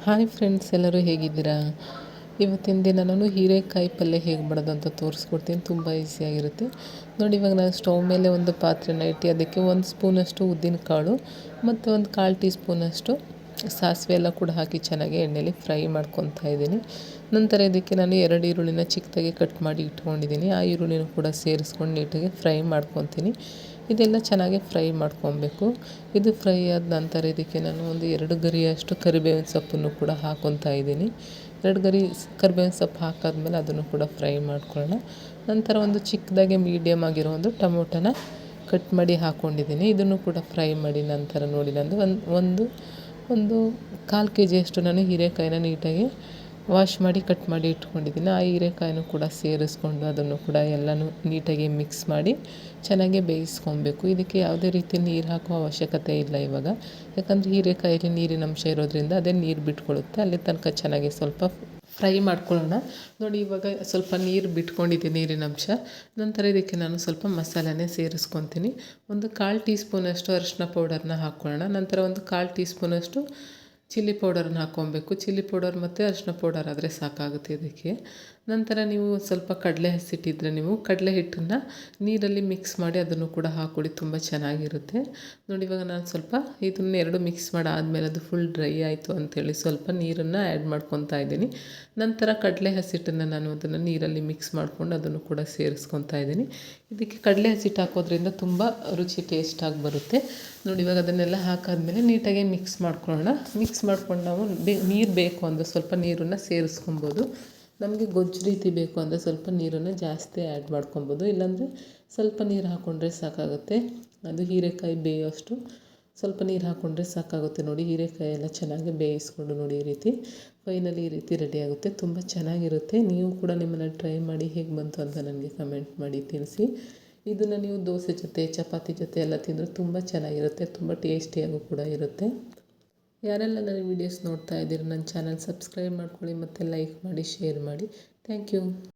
Hi friends, ಎಲ್ಲರೂ ಹೇಗಿದ್ದೀರಾ? ಇವತ್ತಿನ ದಿನ ನಾನು ಹೀರೆಕಾಯಿ ಪಲ್ಯ ಹೇಗೆ ಮಾಡೋದು ಅಂತ ತೋರಿಸ್ಕೊಡ್ತೀನಿ. ತುಂಬ ಈಸಿಯಾಗಿರುತ್ತೆ ನೋಡಿ. ಇವಾಗ ನಾನು ಸ್ಟವ್ ಮೇಲೆ ಒಂದು ಪಾತ್ರೆನ ಇಟ್ಟು ಅದಕ್ಕೆ 1 ಸ್ಪೂನಷ್ಟು ಉದ್ದಿನಕಾಳು ಮತ್ತು ಒಂದು 1/4 ಟೀ ಸ್ಪೂನಷ್ಟು ಸಾಸಿವೆ ಎಲ್ಲ ಕೂಡ ಹಾಕಿ ಚೆನ್ನಾಗಿ ಎಣ್ಣೆಯಲ್ಲಿ ಫ್ರೈ ಮಾಡ್ಕೊತಾ ಇದ್ದೀನಿ. ನಂತರ ಇದಕ್ಕೆ ನಾನು 2 ಈರುಳ್ಳಿನ ಚಿಕ್ಕದಾಗಿ ಕಟ್ ಮಾಡಿ ಇಟ್ಕೊಂಡಿದ್ದೀನಿ. ಆ ಈರುಳ್ಳಿನೂ ಕೂಡ ಸೇರಿಸ್ಕೊಂಡು ನೀಟಾಗಿ ಫ್ರೈ ಮಾಡ್ಕೊತೀನಿ. ಇದೆಲ್ಲ ಚೆನ್ನಾಗಿ ಫ್ರೈ ಮಾಡ್ಕೊಬೇಕು. ಇದು ಫ್ರೈ ಆದ ನಂತರ ಇದಕ್ಕೆ ನಾನು ಒಂದು 2 ಗರಿಯಷ್ಟು ಕರಿಬೇವಿನ ಸೊಪ್ಪನ್ನು ಕೂಡ ಹಾಕ್ಕೊತಾ ಇದ್ದೀನಿ. 2 ಗರಿ ಕರಿಬೇವಿನ ಸೊಪ್ಪು ಹಾಕಾದ್ಮೇಲೆ ಅದನ್ನು ಕೂಡ ಫ್ರೈ ಮಾಡ್ಕೊಳ್ಳೋಣ. ನಂತರ ಒಂದು ಚಿಕ್ಕದಾಗಿ ಮೀಡಿಯಮ್ ಆಗಿರೋ ಒಂದು ಟೊಮೊಟೊನ ಕಟ್ ಮಾಡಿ ಹಾಕ್ಕೊಂಡಿದ್ದೀನಿ. ಇದನ್ನು ಕೂಡ ಫ್ರೈ ಮಾಡಿ ನಂತರ ನೋಡಿ ನಾನು ಒಂದು 1/4 kg ನಾನು ಹೀರೆಕಾಯಿನ ನೀಟಾಗಿ ವಾಶ್ ಮಾಡಿ ಕಟ್ ಮಾಡಿ ಇಟ್ಕೊಂಡಿದ್ದೀನಿ. ಆ ಹೀರೆಕಾಯಿನೂ ಕೂಡ ಸೇರಿಸ್ಕೊಂಡು ಅದನ್ನು ಕೂಡ ಎಲ್ಲನೂ ನೀಟಾಗಿ ಮಿಕ್ಸ್ ಮಾಡಿ ಚೆನ್ನಾಗಿ ಬೇಯಿಸ್ಕೊಬೇಕು. ಇದಕ್ಕೆ ಯಾವುದೇ ರೀತಿ ನೀರು ಹಾಕೋ ಅವಶ್ಯಕತೆ ಇಲ್ಲ ಇವಾಗ, ಯಾಕಂದರೆ ಹೀರೆಕಾಯಲ್ಲಿ ನೀರಿನ ಅಂಶ ಇರೋದ್ರಿಂದ ಅದೇ ನೀರು ಬಿಟ್ಕೊಳ್ಳುತ್ತೆ. ಅಲ್ಲಿ ತನಕ ಚೆನ್ನಾಗಿ ಸ್ವಲ್ಪ ಫ್ರೈ ಮಾಡ್ಕೊಳ್ಳೋಣ. ನೋಡಿ, ಇವಾಗ ಸ್ವಲ್ಪ ನೀರು ಬಿಟ್ಕೊಂಡಿದೆ, ನೀರಿನ ಅಂಶ. ನಂತರ ಇದಕ್ಕೆ ನಾನು ಸ್ವಲ್ಪ ಮಸಾಲೆನೇ ಸೇರಿಸ್ಕೊತೀನಿ. ಒಂದು 1/4 ಟೀ ಸ್ಪೂನಷ್ಟು ಅರಿಶಿನ ಪೌಡರ್ನ ಹಾಕ್ಕೊಳ್ಳೋಣ. ನಂತರ ಒಂದು 1/4 ಟೀ ಸ್ಪೂನಷ್ಟು ಚಿಲ್ಲಿ ಪೌಡರ್ನ ಹಾಕ್ಕೊಬೇಕು. ಚಿಲ್ಲಿ ಪೌಡರ್ ಮತ್ತು ಅರಿಶಿನ ಪೌಡರ್ ಆದರೆ ಸಾಕಾಗುತ್ತೆ ಇದಕ್ಕೆ. ನಂತರ ನೀವು ಸ್ವಲ್ಪ ಕಡಲೆ ಹಸಿಟ್ಟಿದ್ದರೆ ನೀವು ಕಡಲೆ ಹಿಟ್ಟನ್ನು ನೀರಲ್ಲಿ ಮಿಕ್ಸ್ ಮಾಡಿ ಅದನ್ನು ಕೂಡ ಹಾಕ್ಕೊಳ್ಳಿ, ತುಂಬ ಚೆನ್ನಾಗಿರುತ್ತೆ. ನೋಡಿ, ಇವಾಗ ನಾನು ಸ್ವಲ್ಪ ಇದನ್ನು 2 ಮಿಕ್ಸ್ ಮಾಡಾದಮೇಲೆ ಅದು ಫುಲ್ ಡ್ರೈ ಆಯಿತು ಅಂಥೇಳಿ ಸ್ವಲ್ಪ ನೀರನ್ನು ಆ್ಯಡ್ ಮಾಡ್ಕೊತಾ ಇದ್ದೀನಿ. ನಂತರ ಕಡಲೆ ಹಸಿಟ್ಟನ್ನು ನಾನು ಅದನ್ನು ನೀರಲ್ಲಿ ಮಿಕ್ಸ್ ಮಾಡ್ಕೊಂಡು ಅದನ್ನು ಕೂಡ ಸೇರಿಸ್ಕೊತಾ ಇದ್ದೀನಿ. ಇದಕ್ಕೆ ಕಡಲೆ ಹಸಿಟ್ಟು ಹಾಕೋದ್ರಿಂದ ತುಂಬ ರುಚಿ ಟೇಸ್ಟಾಗಿ ಬರುತ್ತೆ. ನೋಡಿ, ಇವಾಗ ಅದನ್ನೆಲ್ಲ ಹಾಕಾದ್ಮೇಲೆ ನೀಟಾಗಿ ಮಿಕ್ಸ್ ಮಾಡ್ಕೊಳ್ಳೋಣ. ಮಿಕ್ಸ್ ಮಾಡ್ಕೊಂಡು ನಾವು ನೀರು ಬೇಕು ಅಂದರೆ ಸ್ವಲ್ಪ ನೀರನ್ನು ಸೇರಿಸ್ಕೊಬೋದು. ನಮಗೆ ಗೊಜ್ಜು ರೀತಿ ಬೇಕು ಅಂದರೆ ಸ್ವಲ್ಪ ನೀರನ್ನು ಜಾಸ್ತಿ ಆ್ಯಡ್ ಮಾಡ್ಕೊಬೋದು, ಇಲ್ಲಾಂದರೆ ಸ್ವಲ್ಪ ನೀರು ಹಾಕ್ಕೊಂಡ್ರೆ ಸಾಕಾಗುತ್ತೆ. ಅದು ಹೀರೆಕಾಯಿ ಬೇಯೋಷ್ಟು ಸ್ವಲ್ಪ ನೀರು ಹಾಕ್ಕೊಂಡ್ರೆ ಸಾಕಾಗುತ್ತೆ. ನೋಡಿ, ಹೀರೆಕಾಯಿ ಎಲ್ಲ ಚೆನ್ನಾಗಿ ಬೇಯಿಸ್ಕೊಂಡು ನೋಡಿ, ಈ ರೀತಿ ಫೈನಲಿ ಈ ರೀತಿ ರೆಡಿಯಾಗುತ್ತೆ. ತುಂಬ ಚೆನ್ನಾಗಿರುತ್ತೆ. ನೀವು ಕೂಡ ನಿಮ್ಮನ್ನು ಟ್ರೈ ಮಾಡಿ ಹೇಗೆ ಬಂತು ಅಂತ ನನಗೆ ಕಮೆಂಟ್ ಮಾಡಿ ತಿಳಿಸಿ. ಇದನ್ನು ನೀವು ದೋಸೆ ಜೊತೆ, ಚಪಾತಿ ಜೊತೆ ಎಲ್ಲ ತಿಂದರೂ ತುಂಬ ಚೆನ್ನಾಗಿರುತ್ತೆ, ತುಂಬ ಟೇಸ್ಟಿಯಾಗೂ ಕೂಡ ಇರುತ್ತೆ. ಯಾರೆಲ್ಲ ನನ್ನ ವೀಡಿಯೋಸ್ ನೋಡ್ತಾ ಇದ್ದೀರಿ, ನನ್ನ ಚಾನಲ್ ಸಬ್ಸ್ಕ್ರೈಬ್ ಮಾಡ್ಕೊಳ್ಳಿ ಮತ್ತು ಲೈಕ್ ಮಾಡಿ, ಶೇರ್ ಮಾಡಿ. Thank you.